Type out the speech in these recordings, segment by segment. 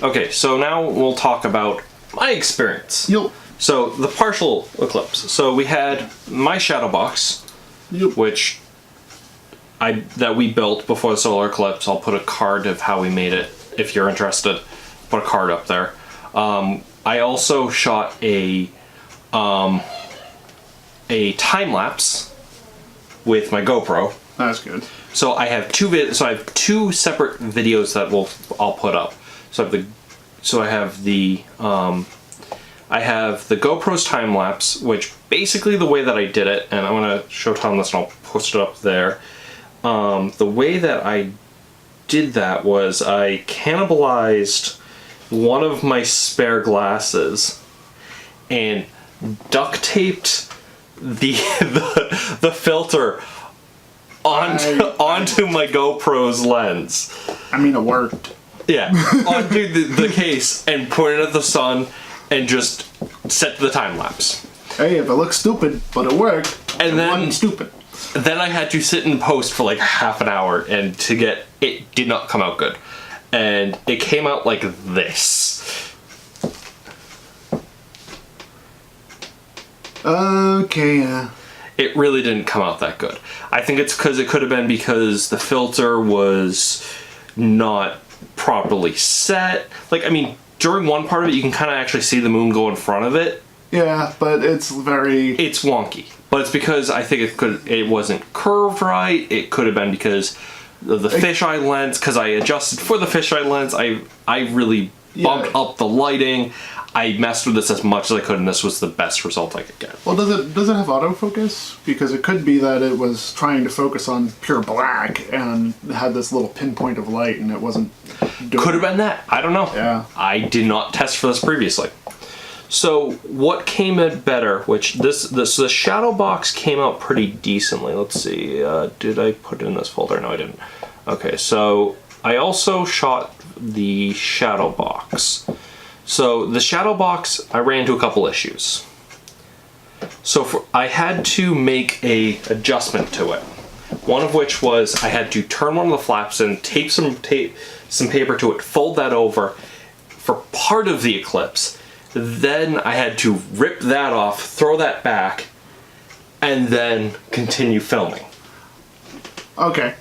Okay, so now we'll talk about my experience. Yep. So the partial eclipse. So we had my shadow box, which that we built before the solar eclipse. I'll put a card of how we made it if you're interested. Put a card up there. I also shot a time lapse with my GoPro. That's good. So I have two separate videos that I'll put up. So I have the GoPro's time lapse, which basically the way that I did it, and I'm gonna show Tom this and I'll post it up there. The way that I did that was I cannibalized one of my spare glasses and duct taped the filter onto my GoPro's lens. I mean, it worked. Yeah, onto the case and pointed at the sun and just set the time lapse. Hey, if it looks stupid, but it worked. And then wasn't stupid. Then I had to sit and post for like half an hour, and it did not come out good, and it came out like this. Okay, yeah. It really didn't come out that good. I think it's because it could have been because the filter was not properly set. Like, I mean, during one part of it, you can kind of actually see the moon go in front of it. Yeah, but it's wonky. But it's because I think it wasn't curved right. It could have been because of the fisheye lens. Because I adjusted for the fisheye lens, I really bumped up the lighting. I messed with this as much as I could, and this was the best result I could get. Well, does it have autofocus? Because it could be that it was trying to focus on pure black and had this little pinpoint of light, and it wasn't doing. Could have been that. I don't know. Yeah. I did not test for this previously. So what came out better? Which the shadow box came out pretty decently. Let's see. Did I put it in this folder? No, I didn't. Okay, so I also shot the shadow box. So the shadow box, I ran into a couple issues. So I had to make a adjustment to it. One of which was I had to turn one of the flaps and tape some paper to it, fold that over for part of the eclipse. Then I had to rip that off, throw that back, and then continue filming. Okay.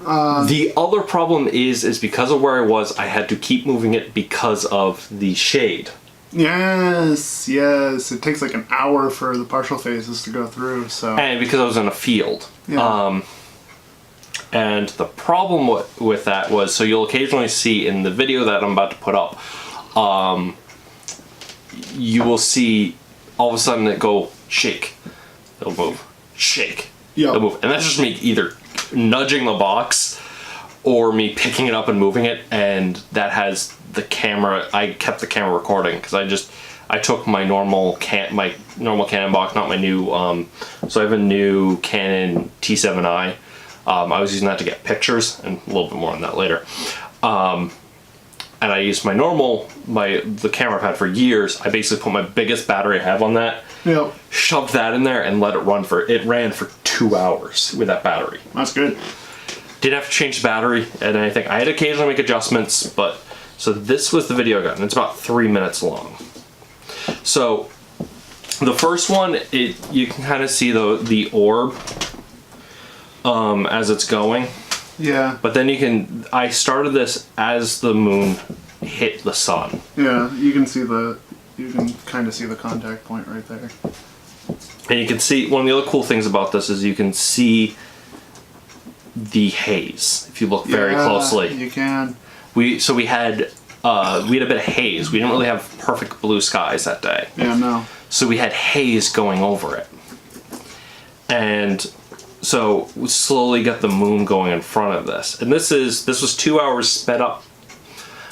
The other problem is because of where I was, I had to keep moving it because of the shade. Yes. It takes like an hour for the partial phases to go through, so. And because I was in a field. Yeah. And the problem with that was, so you'll occasionally see in the video that I'm about to put up, you will see all of a sudden it go shake. It'll move. Shake. Yeah. It'll move. And that's just me either nudging the box or me picking it up and moving it, and that has the camera. I kept the camera recording because I took my normal Canon box, not my new. So I have a new Canon T7i. I was using that to get pictures, and a little bit more on that later. And I used the camera I've had for years. I basically put my biggest battery I have on that, shoved that in there, and let it run it ran for 2 hours with that battery. That's good. Didn't have to change the battery and anything. I had to occasionally make adjustments, but so this was the video I got, and it's about 3 minutes long. So the first one, you can kind of see the orb as it's going. Yeah. But then I started this as the moon hit the sun. Yeah, you can kind of see the contact point right there. And you can see, one of the other cool things about this is you can see the haze if you look very closely. You can. We had a bit of haze. We didn't really have perfect blue skies that day. Yeah, no. So we had haze going over it. And so we slowly got the moon going in front of this. And this was 2 hours sped up,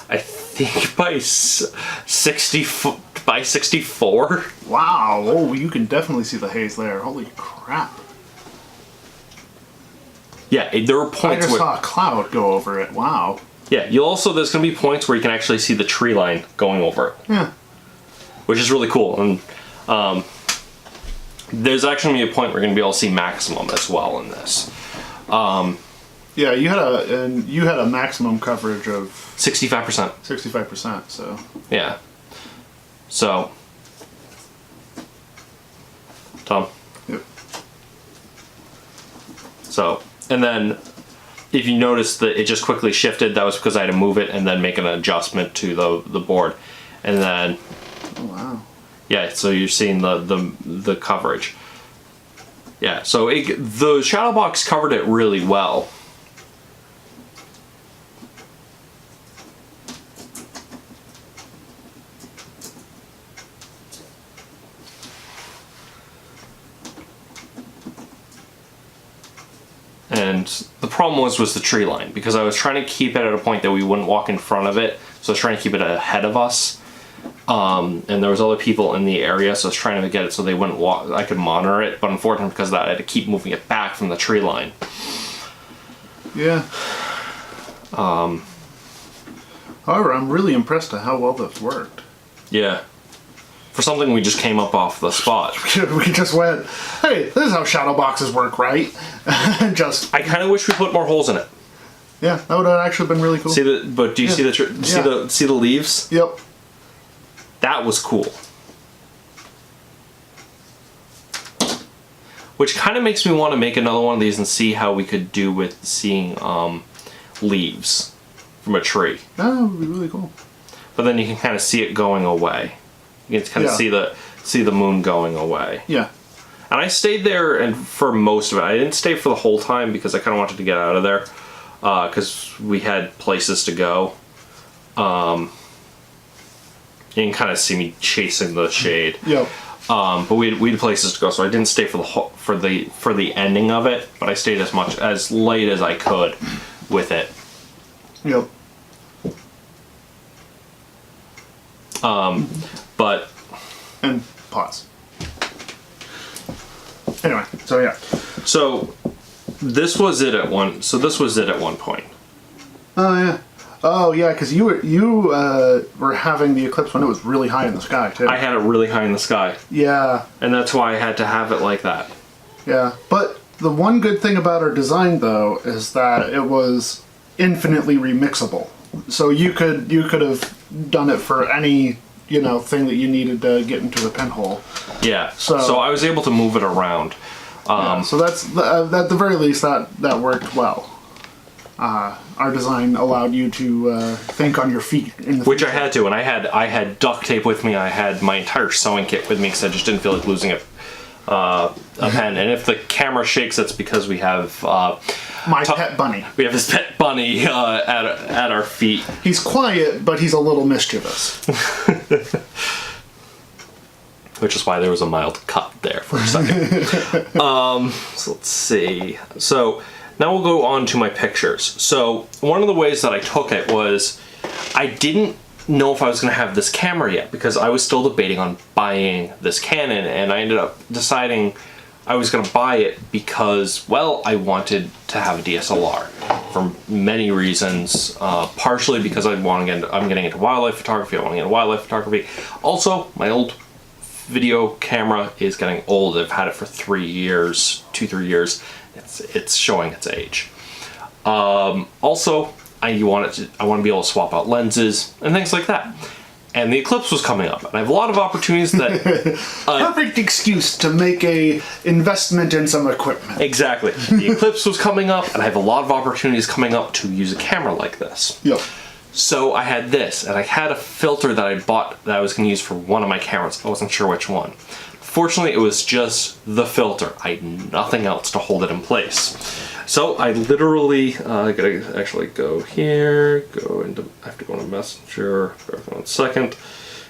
I think by 64. Wow. Oh, you can definitely see the haze there. Holy crap. Yeah, there were points I just saw a cloud go over it. Wow. Yeah, there's going to be points where you can actually see the tree line going over it. Yeah. Which is really cool. And there's actually going to be a point where you're going to be able to see maximum as well in this. Yeah, you had a maximum coverage of 65%. 65%. So Yeah. So, Tom. yep. So, and then if you notice that it just quickly shifted, that was because I had to move it and then make an adjustment to the board, and then Oh wow. yeah. So you're seeing the coverage. Yeah. So the shadow box covered it really well. And the problem was the tree line, because I was trying to keep it at a point that we wouldn't walk in front of it. So I was trying to keep it ahead of us. And there was other people in the area, so I was trying to get it so they wouldn't walk. I could monitor it, but unfortunately because of that, I had to keep moving it back from the tree line. Yeah. However, I'm really impressed at how well this worked. Yeah. For something we just came up off the spot. We just went, hey, this is how shadow boxes work, right? Just I kind of wish we put more holes in it. yeah, that would have actually been really cool. See the? But do you see the see the leaves? Yep. That was cool. Which kind of makes me want to make another one of these and see how we could do with seeing leaves from a tree. That would be really cool. But then you can kind of see it going away. You can kind of see the moon going away. Yeah. And I stayed there and for most of it. I didn't stay for the whole time because I kind of wanted to get out of there because we had places to go. You can kind of see me chasing the shade. Yep. But we had places to go, so I didn't stay for the ending of it. But I stayed as late as I could with it. Yep. But And pause. Anyway, so yeah. so this was it at one. So this was it at one point. Oh yeah. Oh yeah, because you were having the eclipse when it was really high in the sky too. I had it really high in the sky, Yeah. and that's why I had to have it like that. Yeah. But the one good thing about our design though is that it was infinitely remixable. So you could have done it for any thing that you needed to get into the pinhole. Yeah. So- So I was able to move it around. So that's at the very least that worked well. Our design allowed you to think on your feet in the Which I future. had to, and I had duct tape with me. I had my entire sewing kit with me because I just didn't feel like losing a pen. And if the camera shakes, that's because we have My pet bunny. we have this pet bunny at our feet. He's quiet, but he's a little mischievous. Which is why there was a mild cut there for a second. So let's see. So now we'll go on to my pictures. So one of the ways that I took it was I didn't know if I was going to have this camera yet because I was still debating on buying this Canon, and I ended up deciding I was going to buy it because, well, I wanted to have a DSLR for many reasons. Partially because I'm getting into wildlife photography. I want to get into wildlife photography. Also, my old video camera is getting old. I've had it for 3 years, 2-3 years. It's showing its age. Also, I want to be able to swap out lenses and things like that. And the Eclipse was coming up, and I have a lot of opportunities that Perfect excuse to make a investment in some equipment. exactly. The Eclipse was coming up, and I have a lot of opportunities coming up to use a camera like this. Yep. So I had this, and I had a filter that I bought that I was going to use for one of my cameras. I wasn't sure which one. Fortunately, it was just the filter. I had nothing else to hold it in place. So I literally, I gotta actually go here, I have to go into Messenger for 1 second,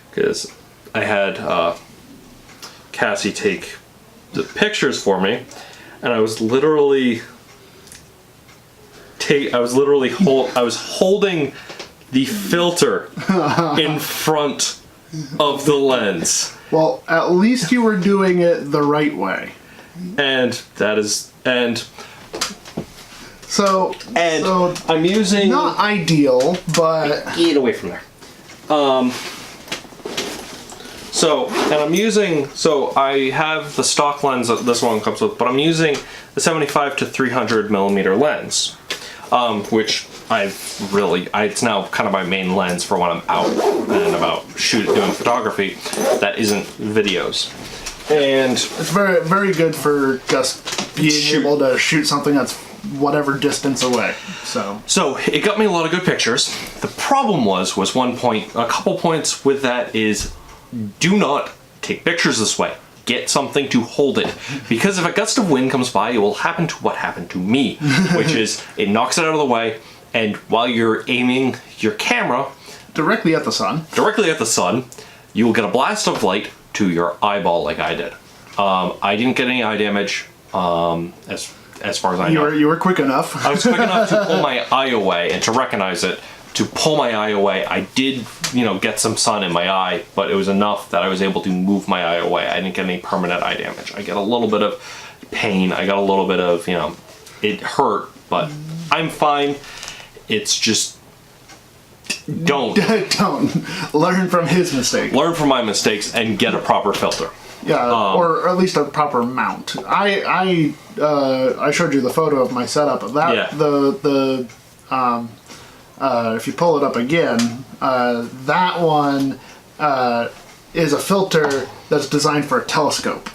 because I had Cassie take the pictures for me, and I was literally holding the filter in front of the lens. Well, at least you were doing it the right way. So I'm using... not ideal, but Get away from there. So I have the stock lens that this one comes with, but I'm using the 75 to 300 millimeter lens. which it's now kind of my main lens for when I'm out and about doing photography that isn't videos. And it's very, very good for just being able to shoot something that's whatever distance away. So it got me a lot of good pictures. The problem was a couple points with that is, do not take pictures this way. Get something to hold it, because if a gust of wind comes by, it will happen to what happened to me, which is it knocks it out of the way, and while you're aiming your camera directly at the sun, you will get a blast of light to your eyeball, like I did. I didn't get any eye damage, as far as I know. You were quick enough. I was quick enough to pull my eye away and to recognize it. To pull my eye away, I did, get some sun in my eye, but it was enough that I was able to move my eye away. I didn't get any permanent eye damage. I get a little bit of pain. I got a little bit of, it hurt, but I'm fine. It's just, don't learn from his mistake. Learn from my mistakes and get a proper filter. Yeah, or at least a proper mount. I showed you the photo of my setup. If you pull it up again, that one is a filter that's designed for a telescope.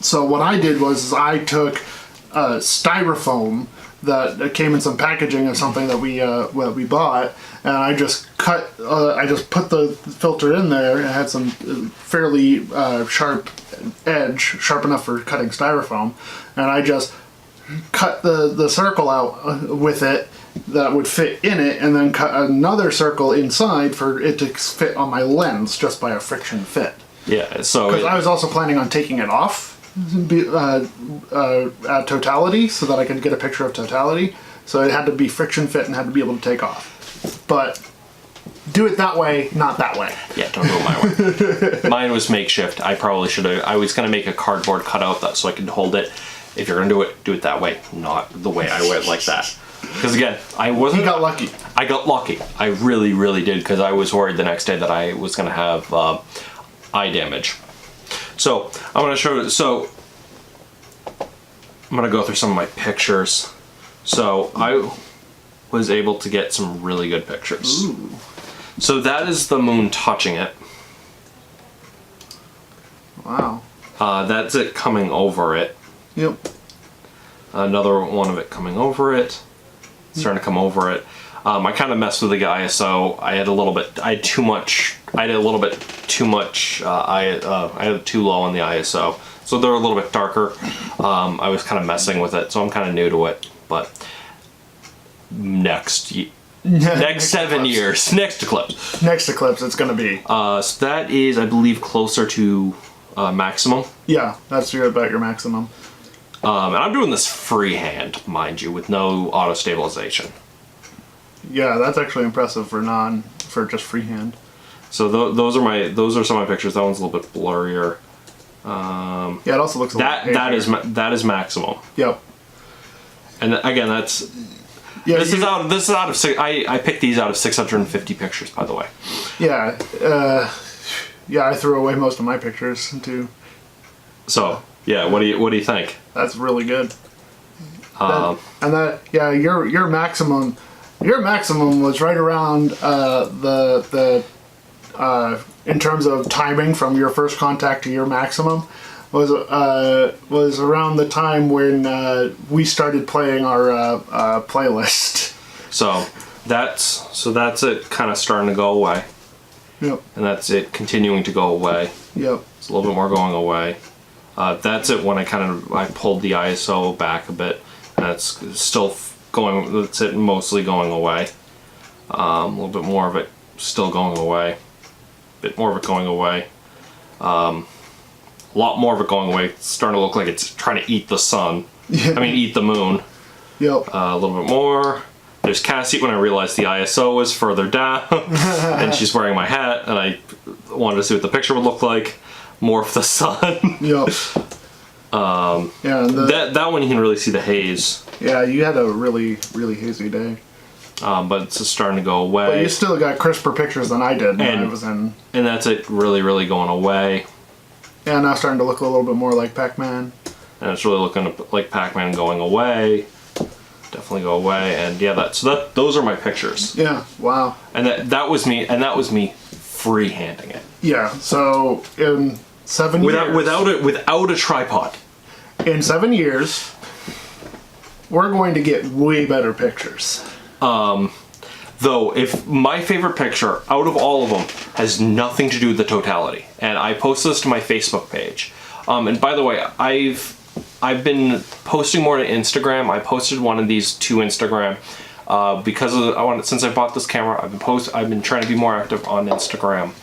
So what I did was I took styrofoam that came in some packaging of something that we bought, and I just put the filter in there, and it had some fairly sharp edge, sharp enough for cutting styrofoam, and I just cut the circle out with it that would fit in it, and then cut another circle inside for it to fit on my lens just by a friction fit. Yeah, so because I was also planning on taking it off at totality so that I could get a picture of totality. So it had to be friction fit and had to be able to take off. But do it that way, not that way. Yeah, don't do it my way. Mine was makeshift. I probably should have. I was going to make a cardboard cutout so I could hold it. If you're going to do it that way, not the way I went like that. Because again, I wasn't. You got lucky. I got lucky. I really, really did, because I was worried the next day that I was going to have eye damage. So I'm going to show you. So I'm going to go through some of my pictures. So I was able to get some really good pictures. Ooh. So that is the moon touching it. Wow. That's it coming over it. Yep. Another one of it coming over it. Starting to come over it. I kind of messed with the ISO. I had a little bit too low on the ISO. So they're a little bit darker. I was kind of messing with it, so I'm kind of new to it. But next 7 years, next Eclipse. Next Eclipse, it's going to be. So that is, I believe, closer to maximum. Yeah, that's about your maximum. And I'm doing this freehand, mind you, with no auto stabilization. Yeah, that's actually impressive for just freehand. So those are some of my pictures. That one's a little bit blurrier. Yeah, it also looks a little that is maximum. Yep. And again, that's this is out of I picked these out of 650 pictures, by the way. Yeah. Yeah, I threw away most of my pictures too. So yeah, what do you think? That's really good. Your maximum was right around in terms of timing from your first contact to your maximum was around the time when we started playing our playlist. So that's it, kind of starting to go away. Yep. And that's it continuing to go away. Yep. It's a little bit more going away. That's it when I pulled the ISO back a bit. And it's still going. That's it, mostly going away. A little bit more of it still going away. A bit more of it going away. A lot more of it going away. It's starting to look like it's trying to eat the sun. Yeah. I mean, eat the moon. Yep. A little bit more. There's Cassie when I realized the ISO was further down. And she's wearing my hat, and I wanted to see what the picture would look like. More of the sun. Yep. That one you can really see the haze. Yeah, you had a really, really hazy day. But it's just starting to go away. But you still got crisper pictures than I did when I was in. And that's it really, really going away. Yeah, now starting to look a little bit more like Pac-Man. And it's really looking like Pac-Man going away. definitely go away. And yeah, those are my pictures. Yeah. Wow. And that was me freehanding it. Yeah. So in 7 years, without a tripod. In 7 years, we're going to get way better pictures. Though, if my favorite picture out of all of them has nothing to do with the totality, and I posted this to my Facebook page. And by the way, I've been posting more to Instagram. I posted one of these to Instagram because since I bought this camera, I've been trying to be more active on Instagram.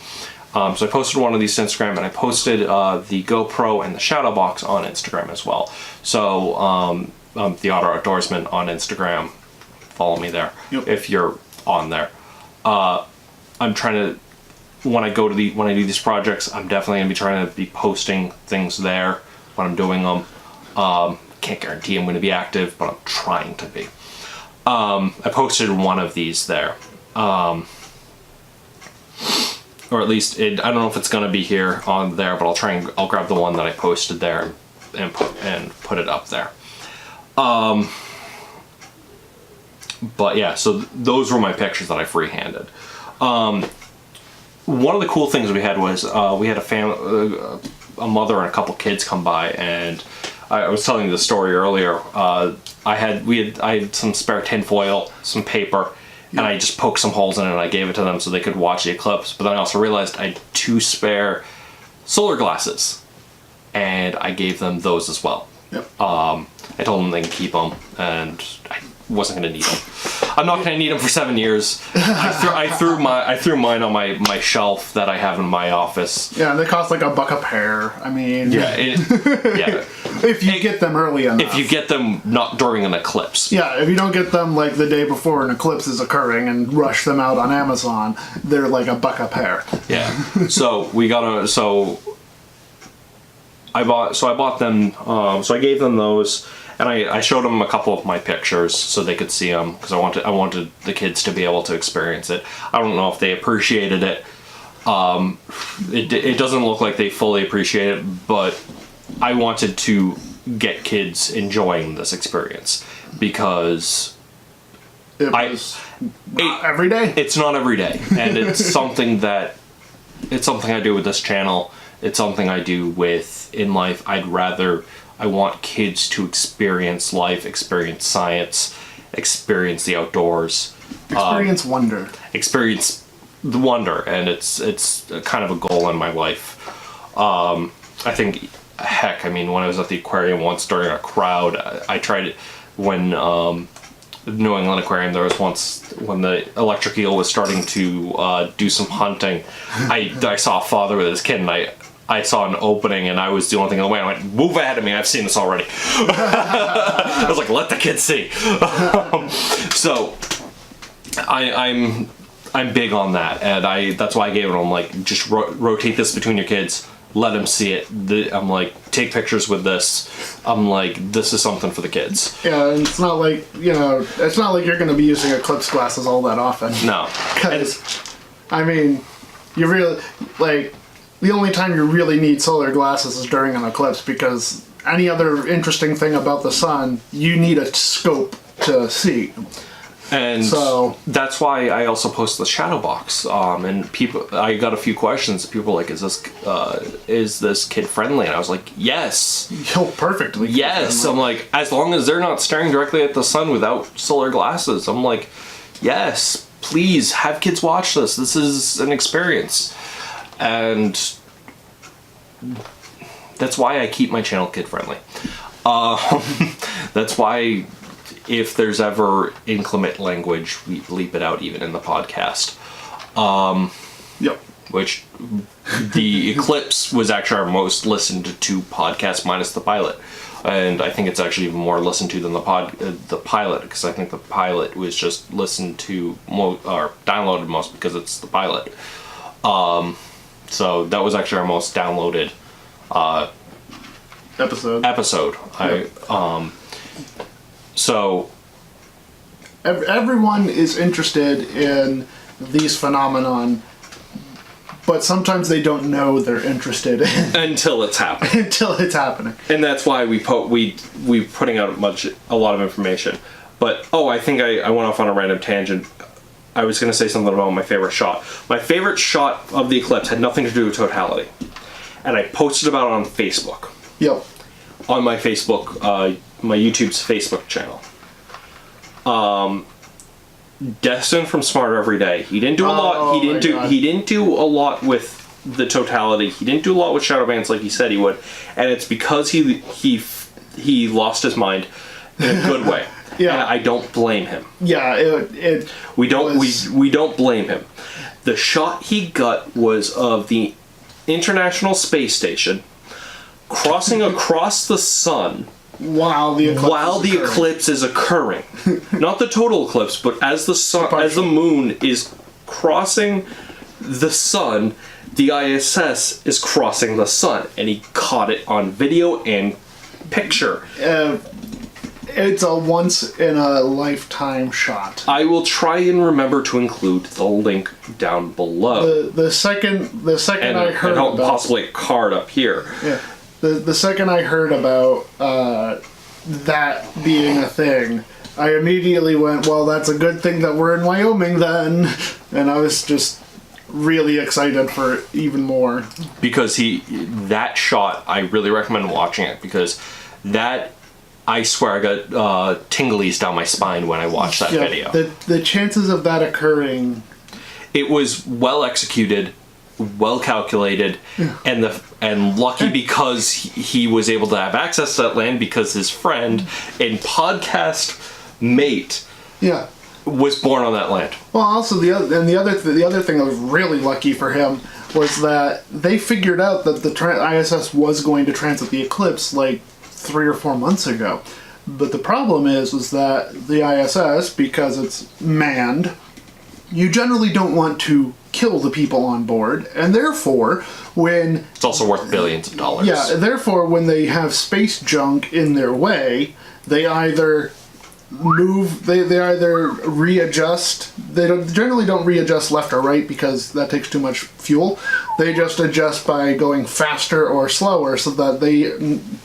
So I posted one of these to Instagram, and I posted the GoPro and the shadow box on Instagram as well. So the Otter Outdoorsman on Instagram. Follow me there if you're on there. I'm trying to when I do these projects, I'm definitely gonna be trying to be posting things there when I'm doing them. Can't guarantee I'm gonna be active, but I'm trying to be. I posted one of these there. Or at least I don't know if it's gonna be here on there, but I'll grab the one that I posted there and put it up there. But yeah, so those were my pictures that I freehanded. One of the cool things we had was we had a mother and a couple kids come by, and I was telling you the story earlier. I had some spare tinfoil, some paper, and I just poked some holes in it and I gave it to them so they could watch the eclipse. But then I also realized I had 2 spare solar glasses, and I gave them those as well. Yep. I told them they can keep them, and I wasn't going to need them. I'm not going to need them for 7 years. I threw mine on my shelf that I have in my office. Yeah, they cost like $1 a pair. I mean, yeah. If you get them early enough. If you get them not during an eclipse. Yeah, if you don't get them like the day before an eclipse is occurring and rush them out on Amazon, they're like $1 a pair. Yeah. I bought them. So I gave them those. And I showed them a couple of my pictures so they could see them, because I wanted the kids to be able to experience it. I don't know if they appreciated it. It doesn't look like they fully appreciate it, but I wanted to get kids enjoying this experience, because It's not every day. It's not every day, and it's something I do with this channel. It's something I do in life. I want kids to experience life, experience science, experience the outdoors. Experience wonder. Experience the wonder, and it's kind of a goal in my life. I think, heck, I mean, when I was at the aquarium once during a crowd, I tried it when New England Aquarium, there was once when the electric eel was starting to do some hunting. I saw a father with his kid, and I saw an opening, and I was the only thing in the way. I went, move ahead of me, I've seen this already. I was like, let the kids see. So I'm big on that, and that's why I gave it. I'm like, just rotate this between your kids, let them see it. I'm like, take pictures with this. I'm like, this is something for the kids. Yeah, and it's not like you're going to be using eclipse glasses all that often. No. Because, I mean, you really, like, the only time you really need solar glasses is during an eclipse, because any other interesting thing about the sun, you need a scope to see. And so that's why I also post the shadow box. And I got a few questions. People were like, is this kid friendly? And I was like, yes. Perfectly. Yes. I'm like, as long as they're not staring directly at the sun without solar glasses. I'm like, yes, please have kids watch this. This is an experience. And that's why I keep my channel kid friendly. That's why if there's ever inclement language, we bleep it out even in the podcast. Yep. Which the Eclipse was actually our most listened to podcast minus the pilot. And I think it's actually even more listened to than the pilot, because I think the pilot was just listened to or downloaded most because it's the pilot. So that was actually our most downloaded episode. Yep. So everyone is interested in these phenomenon, but sometimes they don't know they're interested in until it's happening. And that's why we putting out a lot of information. But, I think I went off on a random tangent. I was going to say something about my favorite shot. My favorite shot of the Eclipse had nothing to do with totality. And I posted about it on Facebook. Yep. On my Facebook, my YouTube's Facebook channel. Destin from Smarter Every Day. He didn't do a lot. He didn't do a lot with the totality. He didn't do a lot with shadow bans like he said he would, and it's because he lost his mind in a good way. Yeah, and I don't blame him. Yeah, we don't blame him. The shot he got was of the International Space Station crossing across the sun. While the eclipse is occurring. Not the total eclipse, but as the moon is crossing the sun, the ISS is crossing the sun, and he caught it on video and picture. It's a once-in-a-lifetime shot. I will try and remember to include the link down below. The second I heard about... possibly a card up here. Yeah. The second I heard about that being a thing, I immediately went, well, that's a good thing that we're in Wyoming then. And I was just really excited for even more. Because that shot, I really recommend watching it, because that, I swear I got tinglies down my spine when I watched that video. The chances of that occurring... It was well executed, well calculated, and lucky because he was able to have access to that land because his friend and podcast mate was born on that land. Well, also the other thing that was really lucky for him was that they figured out that the ISS was going to transit the eclipse like 3 or 4 months ago. But the problem was that the ISS, because it's manned, you generally don't want to kill the people on board, and therefore when... It's also worth billions of dollars. Yeah, therefore when they have space junk in their way, they either either readjust. They generally don't readjust left or right because that takes too much fuel. They just adjust by going faster or slower so that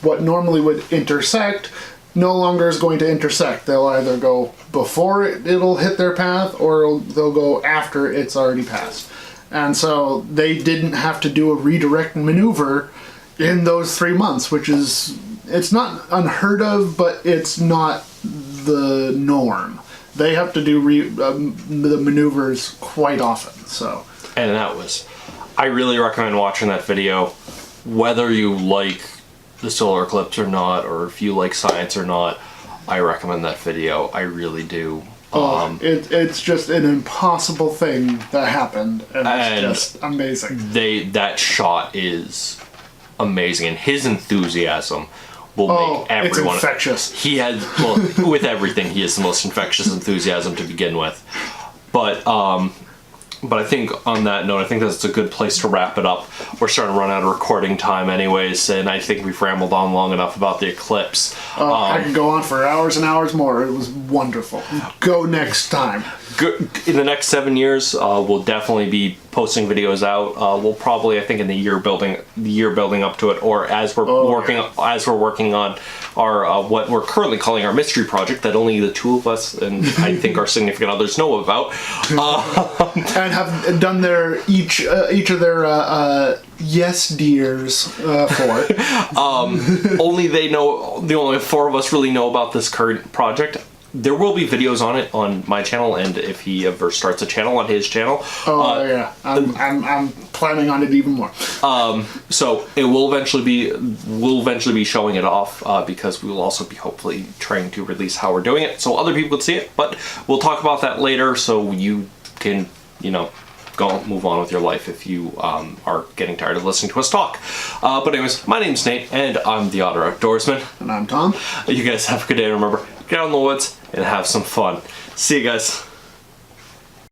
what normally would intersect no longer is going to intersect. They'll either go before it'll hit their path, or they'll go after it's already passed. And so they didn't have to do a redirect maneuver in those 3 months, which is, it's not unheard of, but it's not the norm. They have to do the maneuvers quite often. So. And I really recommend watching that video, whether you like the solar eclipse or not, or if you like science or not. I recommend that video. I really do. It's just an impossible thing that happened, and it's just amazing. That shot is amazing, and his enthusiasm will make everyone... It's infectious. He had, with everything, he has the most infectious enthusiasm to begin with. But I think on that note, I think that's a good place to wrap it up. We're starting to run out of recording time anyways, and I think we've rambled on long enough about the eclipse. I can go on for hours and hours more. It was wonderful. Go next time. In the next 7 years, we'll definitely be posting videos out. We'll probably, I think, in the year building up to it, or as we're working on our what we're currently calling our mystery project that only the two of us and I think our significant others know about, and have done each of their yes dears for. Only they know. The only 4 of us really know about this current project. There will be videos on it on my channel, and if he ever starts a channel on his channel. I'm planning on it even more. So it will eventually be showing it off because we will also be hopefully trying to release how we're doing it so other people can see it. But we'll talk about that later, so you can go move on with your life if you are getting tired of listening to us talk. But anyways, my name's Nate, and I'm the Otter Outdoorsman. And I'm Tom. You guys have a good day, and remember, get out in the woods and have some fun. See you guys.